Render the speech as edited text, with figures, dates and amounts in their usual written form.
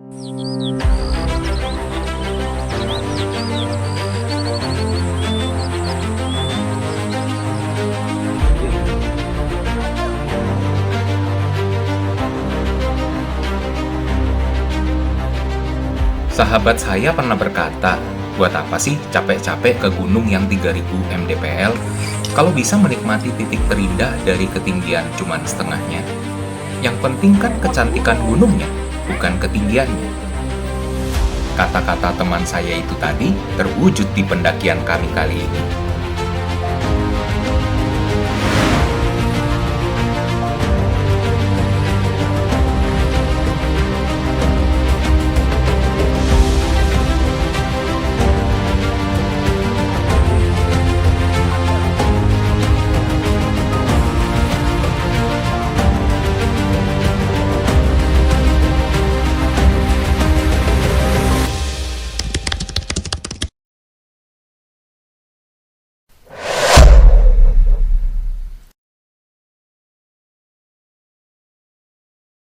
Sahabat saya pernah berkata, buat apa sih capek-capek ke gunung yang 3000 mdpl kalau bisa menikmati titik terindah dari ketinggian cuman setengahnya? Yang penting kan kecantikan gunungnya, bukan ketinggiannya. Kata-kata teman saya itu tadi terwujud di pendakian kami kali ini.